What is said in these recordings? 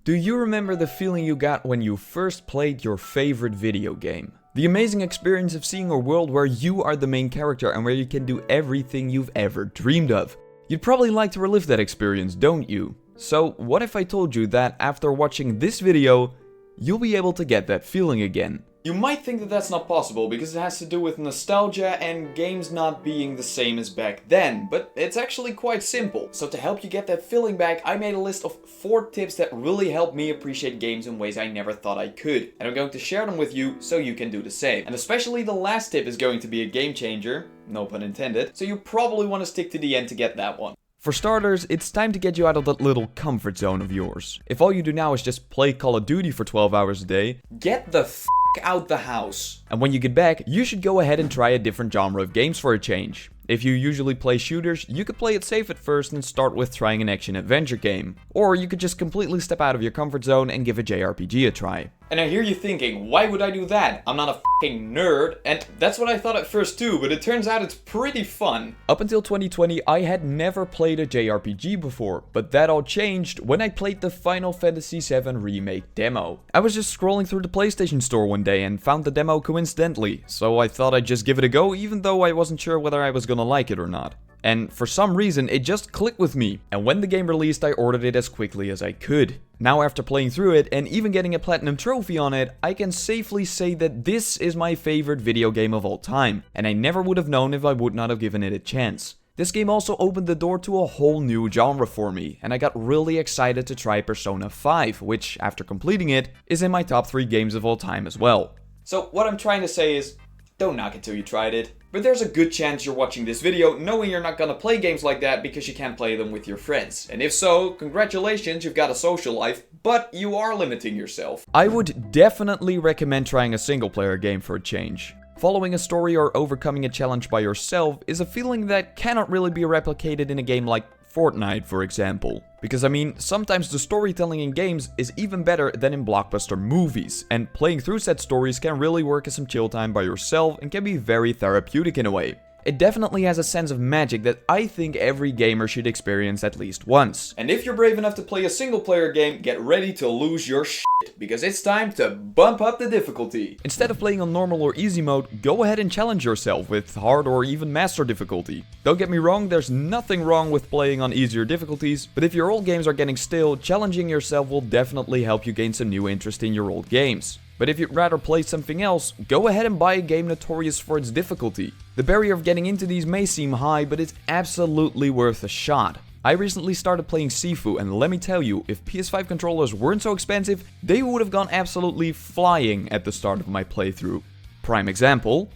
Do you remember the feeling you got when you first played your favorite video game? The amazing experience of seeing a world where you are the main character and where you can do everything you've ever dreamed of. You'd probably like to relive that experience, don't you? So what if I told you that after watching this video, you'll be able to get that feeling again? You might think that that's not possible because it has to do with nostalgia and games not being the same as back then, but it's actually quite simple. So to help you get that feeling back, I made a list of 4 tips that really help me appreciate games in ways I never thought I could. And I'm going to share them with you so you can do the same. And especially the last tip is going to be a game changer, no pun intended, so you probably want to stick to the end to get that one. For starters, it's time to get you out of that little comfort zone of yours. If all you do now is just play Call of Duty for 12 hours a day, get the f*** out the house. And when you get back, you should go ahead and try a different genre of games for a change. If you usually play shooters, you could play it safe at first and start with trying an action-adventure game. Or you could just completely step out of your comfort zone and give a JRPG a try. And I hear you thinking, why would I do that? I'm not a f***ing nerd. And that's what I thought at first too, but it turns out it's pretty fun. Up until 2020, I had never played a JRPG before, but that all changed when I played the Final Fantasy VII Remake demo. I was just scrolling through the PlayStation Store one day and found the demo coincidentally, so I thought I'd just give it a go even though I wasn't sure whether I was gonna like it or not. And for some reason, it just clicked with me. And when the game released, I ordered it as quickly as I could. Now after playing through it and even getting a platinum trophy on it, I can safely say that this is my favorite video game of all time. And I never would have known if I would not have given it a chance. This game also opened the door to a whole new genre for me, and I got really excited to try Persona 5, which, after completing it, is in my top 3 games of all time as well. So what I'm trying to say is, don't knock it till you tried it. But there's a good chance you're watching this video knowing you're not gonna play games like that because you can't play them with your friends. And if so, congratulations, you've got a social life, but you are limiting yourself. I would definitely recommend trying a single player game for a change. Following a story or overcoming a challenge by yourself is a feeling that cannot really be replicated in a game like Fortnite, for example. Because I mean, sometimes the storytelling in games is even better than in blockbuster movies, and playing through said stories can really work as some chill time by yourself and can be very therapeutic in a way. It definitely has a sense of magic that I think every gamer should experience at least once. And if you're brave enough to play a single player game, get ready to lose your shit, because it's time to bump up the difficulty. Instead of playing on normal or easy mode, go ahead and challenge yourself with hard or even master difficulty. Don't get me wrong, there's nothing wrong with playing on easier difficulties, but if your old games are getting stale, challenging yourself will definitely help you gain some new interest in your old games. But if you'd rather play something else, go ahead and buy a game notorious for its difficulty. The barrier of getting into these may seem high, but it's absolutely worth a shot. I recently started playing Sifu, and let me tell you, if PS5 controllers weren't so expensive, they would have gone absolutely flying at the start of my playthrough. Prime example.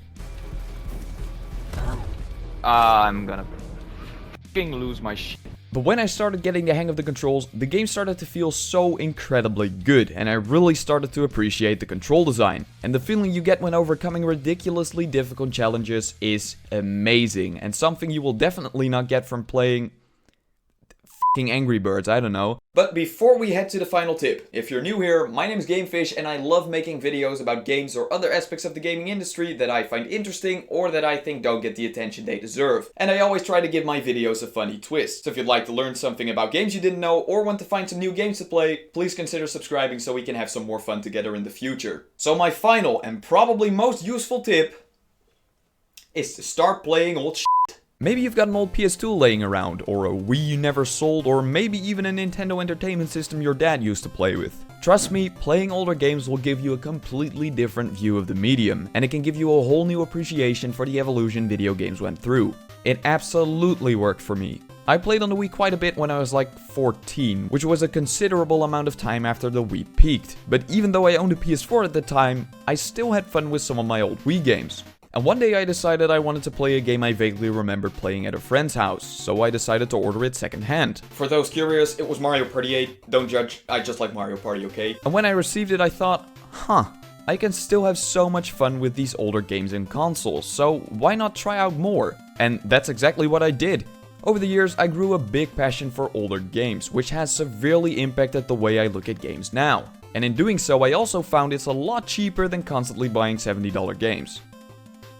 I'm gonna f***ing lose my shit. But when I started getting the hang of the controls, the game started to feel so incredibly good, and I really started to appreciate the control design. And the feeling you get when overcoming ridiculously difficult challenges is amazing, and something you will definitely not get from playing f***ing Angry Birds, I don't know. But before we head to the final tip, if you're new here, my name is Gamefish and I love making videos about games or other aspects of the gaming industry that I find interesting or that I think don't get the attention they deserve. And I always try to give my videos a funny twist. So if you'd like to learn something about games you didn't know or want to find some new games to play, please consider subscribing so we can have some more fun together in the future. So my final and probably most useful tip is to start playing old shit. Maybe you've got an old PS2 laying around, or a Wii you never sold, or maybe even a Nintendo Entertainment System your dad used to play with. Trust me, playing older games will give you a completely different view of the medium, and it can give you a whole new appreciation for the evolution video games went through. It absolutely worked for me. I played on the Wii quite a bit when I was like 14, which was a considerable amount of time after the Wii peaked. But even though I owned a PS4 at the time, I still had fun with some of my old Wii games. And one day I decided I wanted to play a game I vaguely remembered playing at a friend's house, so I decided to order it secondhand. For those curious, it was Mario Party 8. Don't judge, I just like Mario Party, okay? And when I received it, I thought, I can still have so much fun with these older games and consoles, so why not try out more? And that's exactly what I did. Over the years, I grew a big passion for older games, which has severely impacted the way I look at games now. And in doing so, I also found it's a lot cheaper than constantly buying $70 games.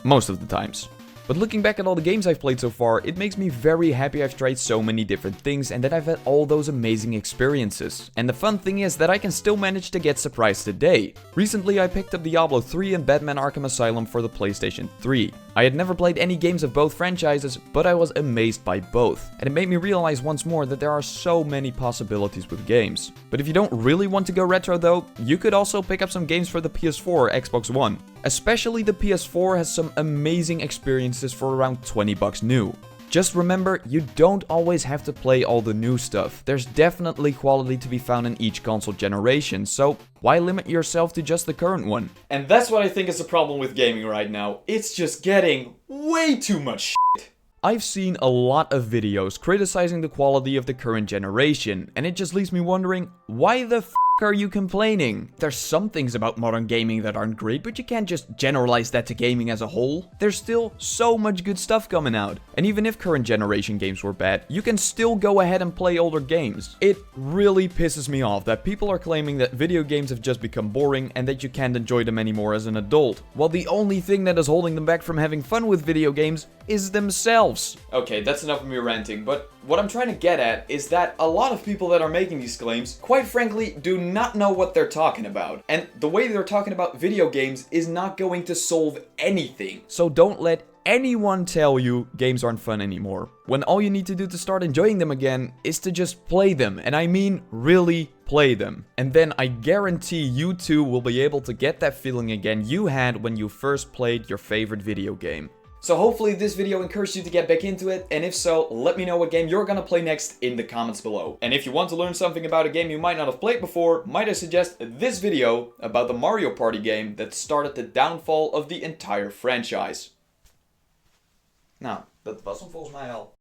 Most of the times. But looking back at all the games I've played so far, it makes me very happy I've tried so many different things and that I've had all those amazing experiences. And the fun thing is that I can still manage to get surprised today. Recently I picked up Diablo 3 and Batman Arkham Asylum for the PlayStation 3. I had never played any games of both franchises, but I was amazed by both. And it made me realize once more that there are so many possibilities with games. But if you don't really want to go retro though, you could also pick up some games for the PS4 or Xbox One. Especially the PS4 has some amazing experiences for around 20 bucks new. Just remember, you don't always have to play all the new stuff. There's definitely quality to be found in each console generation, so why limit yourself to just the current one? And that's what I think is the problem with gaming right now. It's just getting way too much shit. I've seen a lot of videos criticizing the quality of the current generation, and it just leaves me wondering, why the f are you complaining? There's some things about modern gaming that aren't great, but you can't just generalize that to gaming as a whole. There's still so much good stuff coming out. And even if current generation games were bad, you can still go ahead and play older games. It really pisses me off that people are claiming that video games have just become boring and that you can't enjoy them anymore as an adult, while the only thing that is holding them back from having fun with video games is themselves. Okay, that's enough of me ranting, but what I'm trying to get at is that a lot of people that are making these claims, quite frankly, do not know what they're talking about. And the way they're talking about video games is not going to solve anything. So don't let anyone tell you games aren't fun anymore, when all you need to do to start enjoying them again is to just play them, and I mean really play them. And then I guarantee you too will be able to get that feeling again you had when you first played your favorite video game. So hopefully this video encouraged you to get back into it, and if so, let me know what game you're gonna play next in the comments below. And if you want to learn something about a game you might not have played before, might I suggest this video about the Mario Party game that started the downfall of the entire franchise. Nou, dat was hem volgens mij al.